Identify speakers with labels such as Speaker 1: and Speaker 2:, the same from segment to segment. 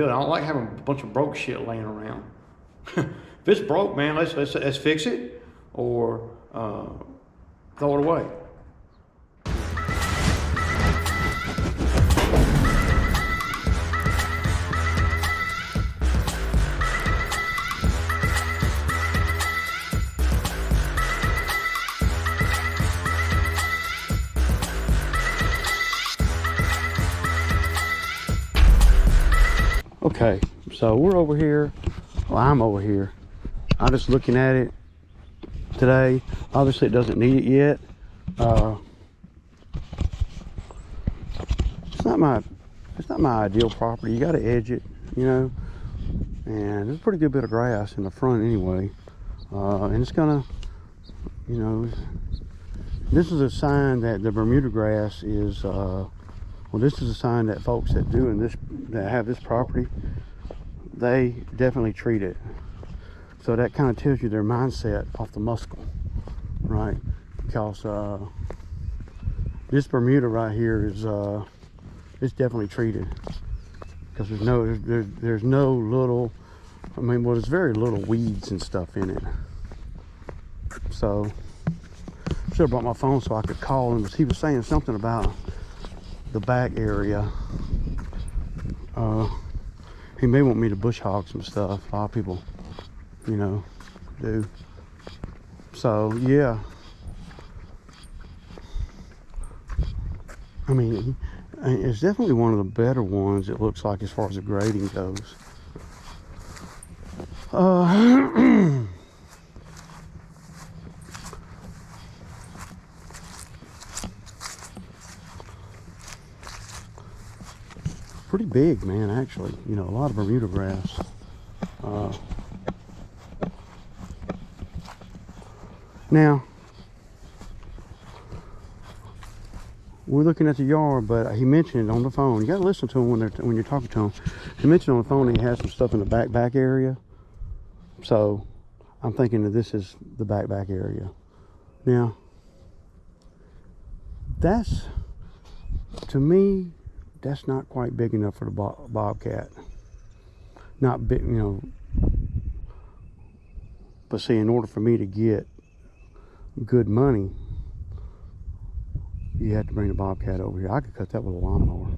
Speaker 1: I don't like having a bunch of broke shit laying around. If it's broke, man, let's fix it or throw it away. Okay, so we're over here. Well, I'm over here. I'm just looking at it today. Obviously, it doesn't need it yet. It's not my ideal property. You got to edge it, you know. And there's a pretty good bit of grass in the front anyway. And it's gonna, you know, this is a sign that the Bermuda grass is. Well, this is a sign that folks that have this property, they definitely treat it. So that kind of tells you their mindset off the muscle, right? Because this Bermuda right here is it's definitely treated. Because there's no little, I mean, well, there's very little weeds and stuff in it. So I should have brought my phone so I could call him, because he was saying something about the back area. He may want me to bush hog some stuff. A lot of people, you know, do. So yeah, I mean, it's definitely one of the better ones, it looks like, as far as the grading goes. Pretty big, man, actually. You know, a lot of Bermuda grass. Now, we're looking at the yard, but he mentioned on the phone, you got to listen to him when you're talking to him. He mentioned on the phone he has some stuff in the back area. So I'm thinking that this is the back area. Now, that's, to me, that's not quite big enough for the bobcat. Not big, you know. But see, in order for me to get good money, you have to bring the bobcat over here. I could cut that with a lawnmower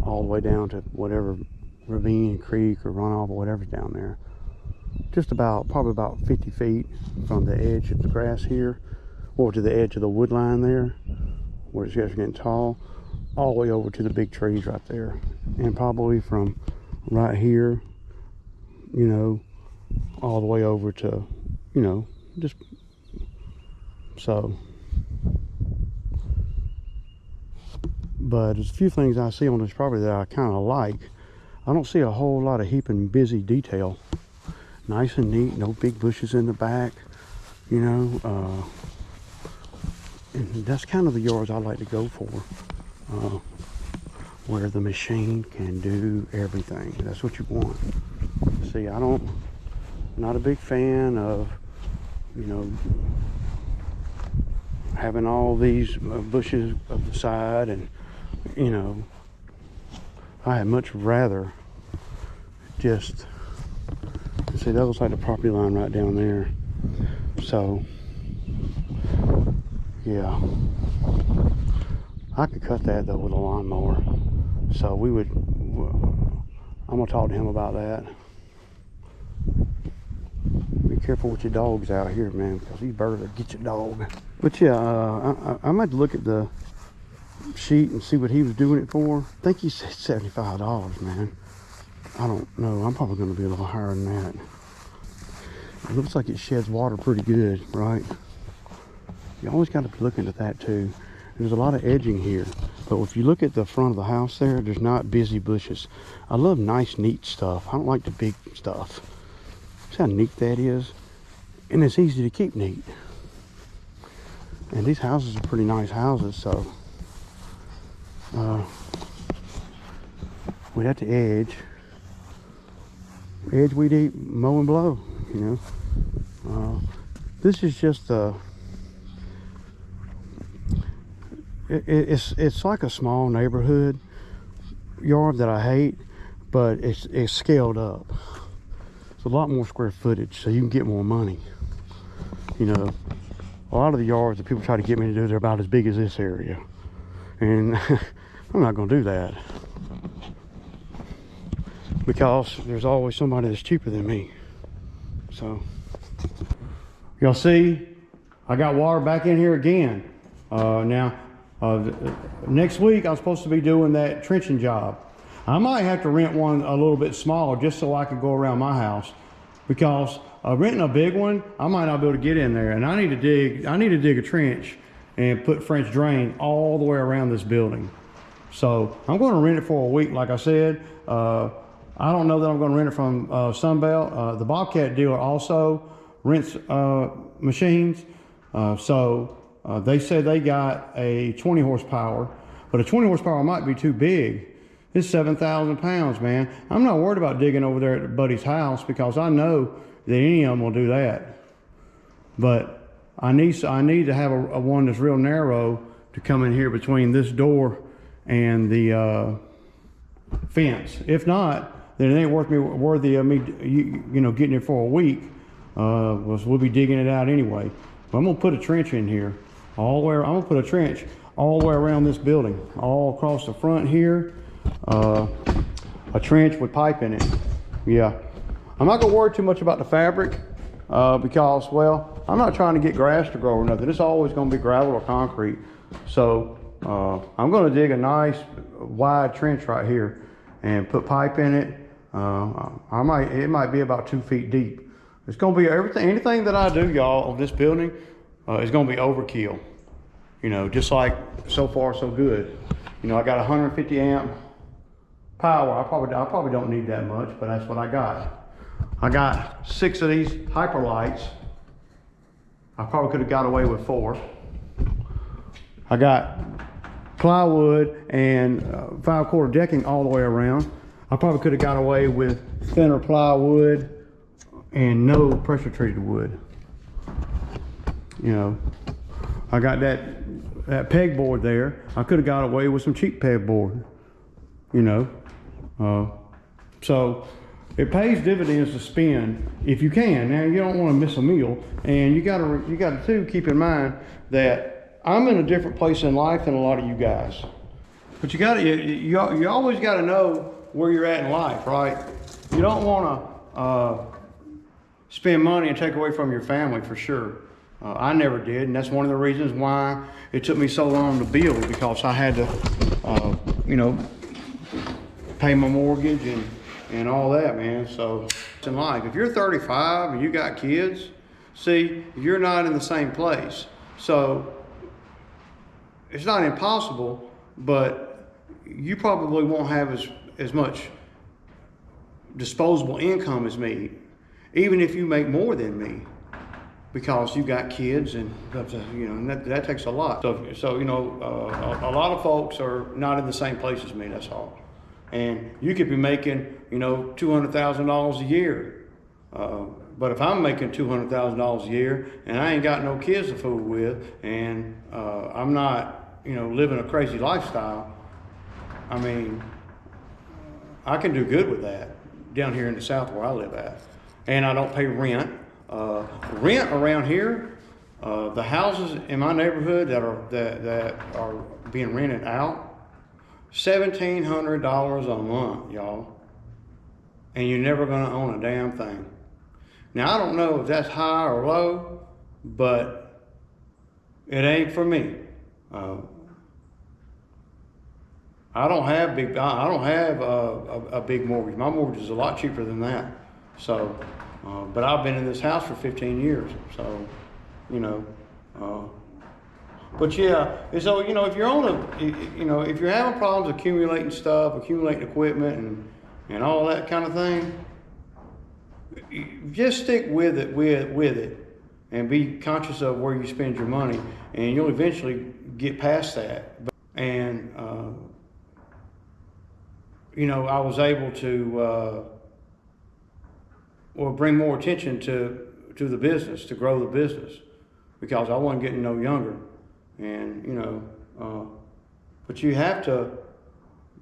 Speaker 1: all the way down to whatever ravine, creek, or runoff, or whatever's down there. Just about, probably about 50 feet from the edge of the grass here, or to the edge of the wood line there, where it's just getting tall, all the way over to the big trees right there. And probably from right here, you know, all the way over to, you know, just so. But there's a few things I see on this property that I kind of like. I don't see a whole lot of heaping busy detail. Nice and neat, no big bushes in the back, you know. And that's kind of the yards I like to go for. Where the machine can do everything. That's what you want. See, not a big fan of, you know, having all these bushes of the side, and, you know, I'd much rather just, see, that looks like the property line right down there. So, yeah. I could cut that though with a lawnmower. So I'm gonna talk to him about that. Be careful with your dogs out here, man, because these birds will get your dog. But yeah, I might look at the sheet and see what he was doing it for. I think he said $75, man. I don't know. I'm probably gonna be a little higher than that. It looks like it sheds water pretty good, right? You always got to be looking at that too. There's a lot of edging here, but if you look at the front of the house there's not busy bushes. I love nice, neat stuff. I don't like the big stuff. See how neat that is? And it's easy to keep neat. And these houses are pretty nice houses, so we'd have to edge, weed eat, mow and blow, you know. This is just it's like a small neighborhood yard that I hate, but it's scaled up. It's a lot more square footage, so you can get more money. You know, a lot of the yards that people try to get me to do, they're about as big as this area. And I'm not gonna do that. Because there's always somebody that's cheaper than me. So, y'all see, I got water back in here again. Next week I'm supposed to be doing that trenching job. I might have to rent one a little bit smaller just so I can go around my house, because renting a big one, I might not be able to get in there, and I need to dig a trench and put French drain all the way around this building. So I'm going to rent it for a week, like I said. I don't know that I'm going to rent it from Sunbelt. The Bobcat dealer also rents machines. They said they got a 20 horsepower, but a 20 horsepower might be too big. It's 7,000 pounds, man. I'm not worried about digging over there at Buddy's house, because I know that any of them will do that. But I need to have a one that's real narrow to come in here between this door and the fence. If not, then it ain't worthy of me, you know, getting it for a week. We'll be digging it out anyway. But I'm gonna put a trench in here all the way. I'm gonna put a trench all the way around this building, all across the front here. A trench with pipe in it. Yeah, I'm not gonna worry too much about the fabric because, well, I'm not trying to get grass to grow or nothing. It's always gonna be gravel or concrete. So I'm gonna dig a nice wide trench right here and put pipe in it. It might be about 2 feet deep. It's gonna be anything that I do, y'all, on this building is gonna be overkill. You know, just like so far so good. You know, I got 150 amp power. I probably don't need that much, but that's what I got. I got 6 of these hyper lights. I probably could have got away with 4. I got plywood and 5/4 decking all the way around. I probably could have got away with thinner plywood and no pressure treated wood. You know, I got that pegboard there. I could have got away with some cheap pegboard. You know, so it pays dividends to spend if you can. Now, you don't want to miss a meal, and you gotta too keep in mind that I'm in a different place in life than a lot of you guys. But you always got to know where you're at in life, right? You don't want to spend money and take away from your family, for sure. I never did, and that's one of the reasons why it took me so long to build, because I had to, you know, pay my mortgage and all that, man. So in life, if you're 35 and you got kids, see, you're not in the same place. So it's not impossible, but you probably won't have as much disposable income as me, even if you make more than me, because you got kids, and you know, and that takes a lot. So you know, a lot of folks are not in the same place as me. That's all. And you could be making, you know, $200,000 a year. But if I'm making $200,000 a year and I ain't got no kids to fool with, and I'm not, you know, living a crazy lifestyle, I mean, I can do good with that down here in the South where I live at. And I don't pay rent. Rent around here, the houses in my neighborhood that are being rented out, $1,700 a month, y'all. And you're never gonna own a damn thing. Now, I don't know if that's high or low, but it ain't for me. I don't have a big mortgage. My mortgage is a lot cheaper than that. So, but I've been in this house for 15 years. So, you know, but yeah, so, you know, if you're if you're having problems accumulating stuff, accumulating equipment and all that kind of thing, just stick with it and be conscious of where you spend your money, and you'll eventually get past that. And, you know, I was able to, bring more attention to the business, to grow the business, because I wasn't getting no younger. And, you know, but you have to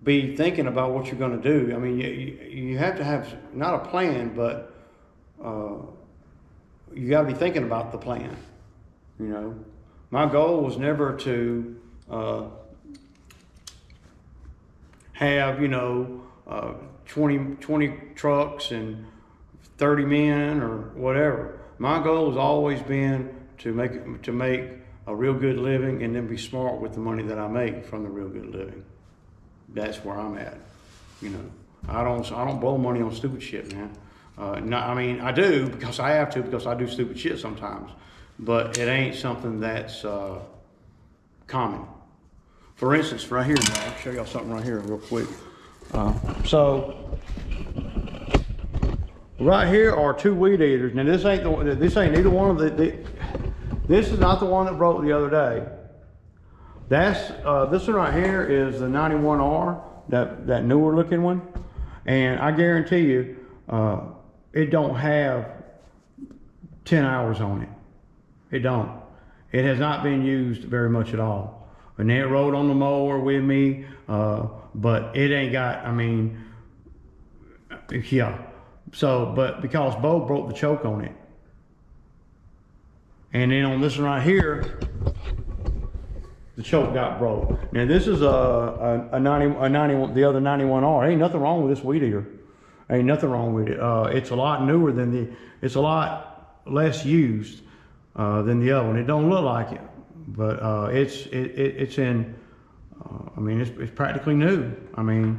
Speaker 1: be thinking about what you're going to do. I mean, you have to have not a plan, but you got to be thinking about the plan. You know, my goal was never to have 20 trucks and 30 men or whatever. My goal has always been to make a real good living, and then be smart with the money that I make from the real good living. That's where I'm at. You know, I don't blow money on stupid shit, man. I mean, I do because I have to, because I do stupid shit sometimes, but it ain't something that's common. For instance, right here, I'll show y'all something right here real quick. So right here are 2 weed eaters. Now this ain't neither one of this is not the one that broke the other day. That's this one right here is the 91R, that newer looking one, and I guarantee you it don't have 10 hours on it. It don't. It has not been used very much at all. And it rode on the mower with me, but it ain't got, I mean, yeah. So, but because Bo broke the choke on it. And then on this one right here, the choke got broke. Now this is a 91, the other 91R. Ain't nothing wrong with this weed eater. Ain't nothing wrong with it. It's a lot newer than it's a lot less used than the other one. It don't look like it, but it's in. I mean, it's practically new. I mean,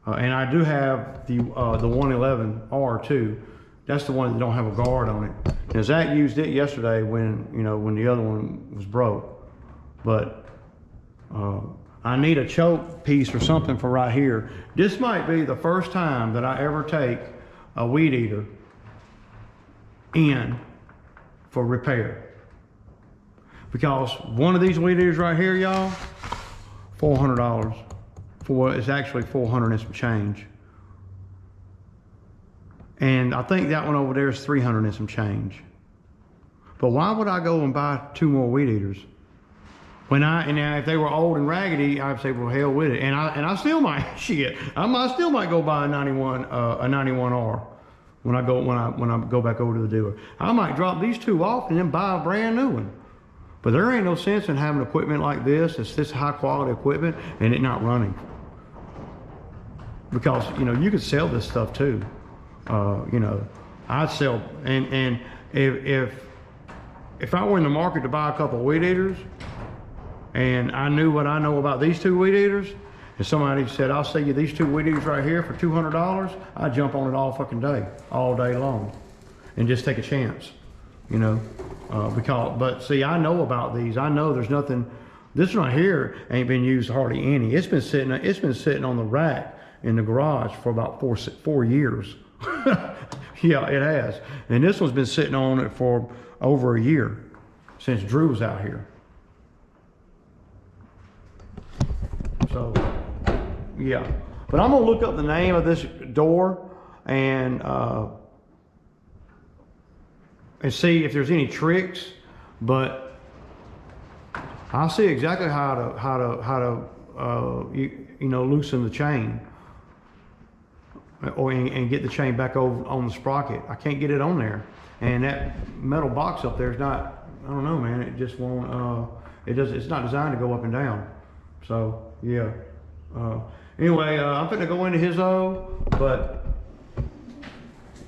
Speaker 1: and I do have the 111R too. That's the one that don't have a guard on it. Now Zach used it yesterday when when the other one was broke, but I need a choke piece or something for right here. This might be the first time that I ever take a weed eater in for repair, because one of these weed eaters right here, y'all, $400 for it's actually 400 and some change. And I think that one over there is 300 and some change. But why would I go and buy 2 more weed eaters? And now if they were old and raggedy, I'd say, well, hell with it. And I still might I still might go buy a 91R when I go back over to the dealer. I might drop these 2 off and then buy a brand new one. But there ain't no sense in having equipment like this. It's this high quality equipment and it not running. Because you could sell this stuff too. I'd sell, and if I were in the market to buy a couple of weed eaters, and I knew what I know about these 2 weed eaters, and somebody said, I'll sell you these 2 weed eaters right here for $200, I'd jump on it all fucking day, all day long, and just take a chance, but see, I know about these. I know there's nothing. This one right here ain't been used hardly any. It's been sitting on the rack in the garage for about 4 years. Yeah, it has. And this one's been sitting on it for over a year since Drew was out here. So, yeah. But I'm gonna look up the name of this door and see if there's any tricks. But I'll see exactly how to loosen the chain. And get the chain back over on the sprocket. I can't get it on there, and that metal box up there is not. I don't know, man. It just won't. It's not designed to go up and down. So yeah. Anyway, I'm gonna go into his but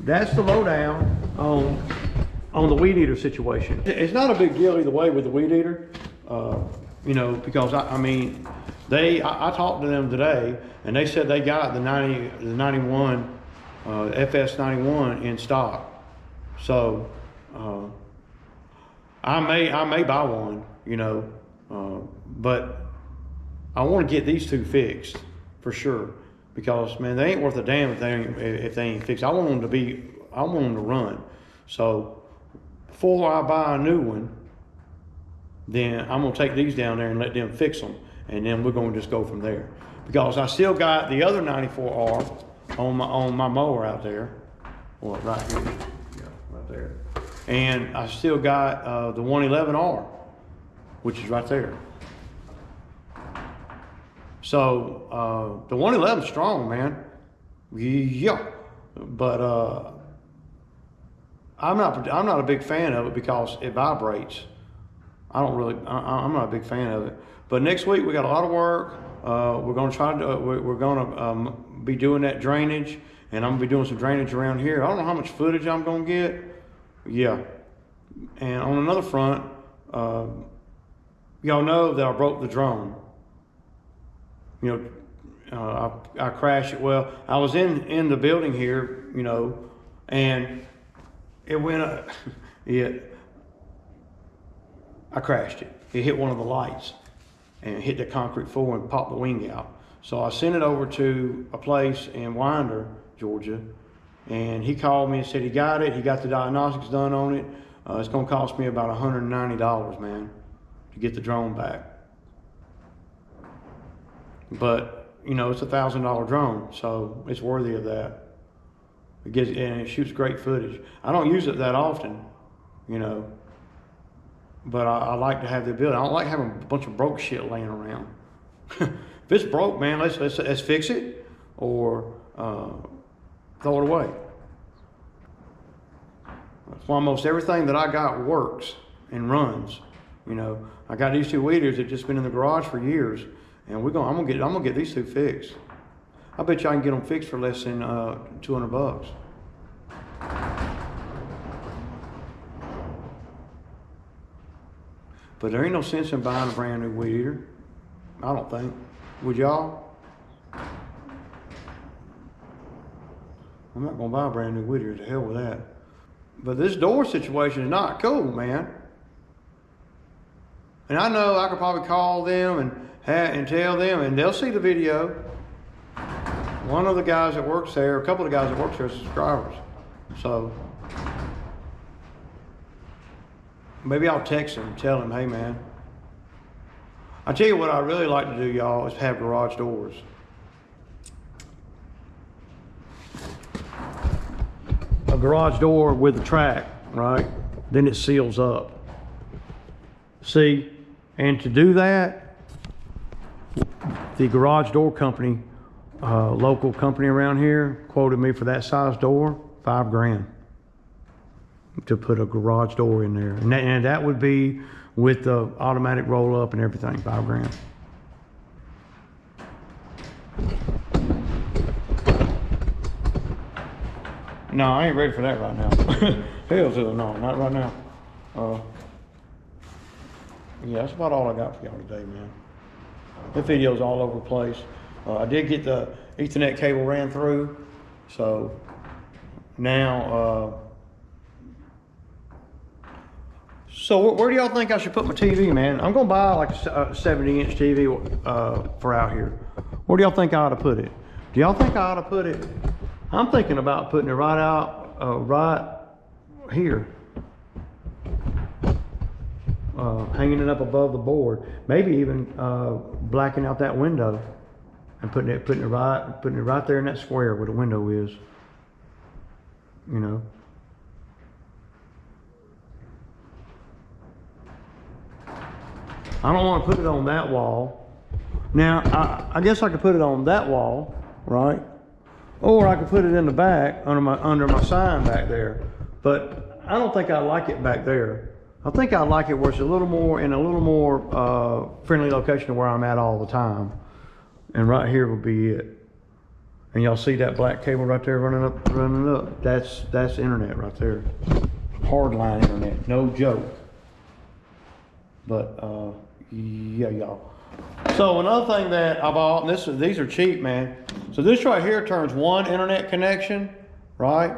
Speaker 1: that's the lowdown on the weed eater situation. It's not a big deal either way with the weed eater, because I mean. I talked to them today, and they said they got the 91 FS91 in stock. So I may buy one, but I want to get these 2 fixed for sure, because man, they ain't worth a damn if they ain't fixed. I want them to run. So before I buy a new one, then I'm gonna take these down there and let them fix them. And then we're going to just go from there, because I still got the other 94R on my mower out there. Well, right here, yeah, right there. And I still got the 111R, which is right there. So the 111's strong, man. Yeah, but I'm not a big fan of it because it vibrates. I'm not a big fan of it. But next week we got a lot of work. We're going to try to we're going to be doing that drainage, and I'm going to be doing some drainage around here. I don't know how much footage I'm going to get. Yeah. And on another front, y'all know that I broke the drone. You know, I crashed it. Well, I was in the building here, you know, and it went up. I crashed it. It hit one of the lights and hit the concrete floor and popped the wing out. So I sent it over to a place in Winder, Georgia, and he called me and said he got it. He got the diagnostics done on it. It's going to cost me about $190, man, to get the drone back. But, you know, it's a $1,000 drone, so it's worthy of that. And it shoots great footage. I don't use it that often, you know, but I like to have the ability. I don't like having a bunch of broke shit laying around. If it's broke, man, let's fix it or throw it away. That's why almost everything that I got works and runs. You know, I got these two weed eaters that just been in the garage for years, and I'm gonna get these two fixed. I bet you I can get them fixed for less than $200. But there ain't no sense in buying a brand new weed eater. I don't think. Would y'all? I'm not gonna buy a brand new weed eater. To hell with that. But this door situation is not cool, man. And I know I could probably call them and tell them, and they'll see the video. One of the guys that works there, a couple of the guys that works there are subscribers. So maybe I'll text him and tell him, hey man. I tell you what I really like to do, y'all, is have garage doors. A garage door with a track, right? Then it seals up. See, and to do that, the garage door company, local company around here, quoted me for that size door, $5,000 to put a garage door in there. And that would be with the automatic roll up and everything, $5,000. No, I ain't ready for that right now. Hell to no, not right now. Yeah, that's about all I got for y'all today, man. The video's all over the place. I did get the Ethernet cable ran through, so now, so where do y'all think I should put my TV, man? I'm gonna buy like a 70-inch TV for out here. Where do y'all think I ought to put it? Do y'all think I ought to put it? I'm thinking about putting it right out, right here. Hanging it up above the board. Maybe even blacking out that window and putting it right there in that square where the window is. You know. I don't want to put it on that wall. Now, I guess I could put it on that wall, right? Or I could put it in the back under my sign back there. But I don't think I like it back there. I think I like it where it's a little more friendly location to where I'm at all the time. And right here would be it. And y'all see that black cable right there running up? That's internet right there. Hardline internet, no joke. But yeah, y'all. So another thing that I bought, and these are cheap, man. So this right here turns one internet connection, right,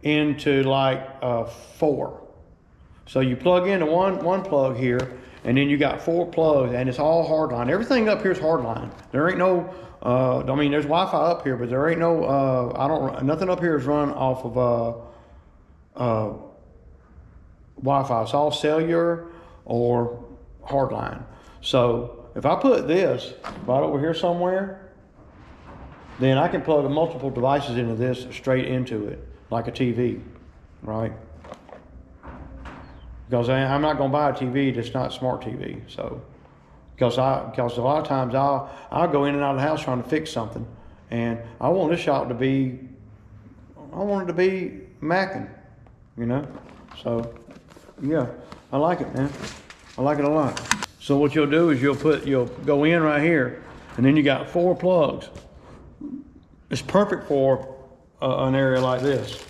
Speaker 1: into like 4. So you plug into one plug here, and then you got 4 plugs, and it's all hardline. Everything up here is hardline. There ain't no, I mean, there's Wi-Fi up here, but there ain't no, nothing up here is run off of Wi-Fi. It's all cellular or hardline. So if I put this right over here somewhere, then I can plug multiple devices into this straight into it, like a TV, right? Because I'm not going to buy a TV that's not smart TV. So
Speaker 2: because a lot of times I'll go in and out of the house trying to fix something, and I want this shop to be, I want it to be macking, you know. So yeah, I like it, man. I like it a lot. So what you'll do is you'll go in right here, and then you got 4 plugs. It's perfect for an area like this.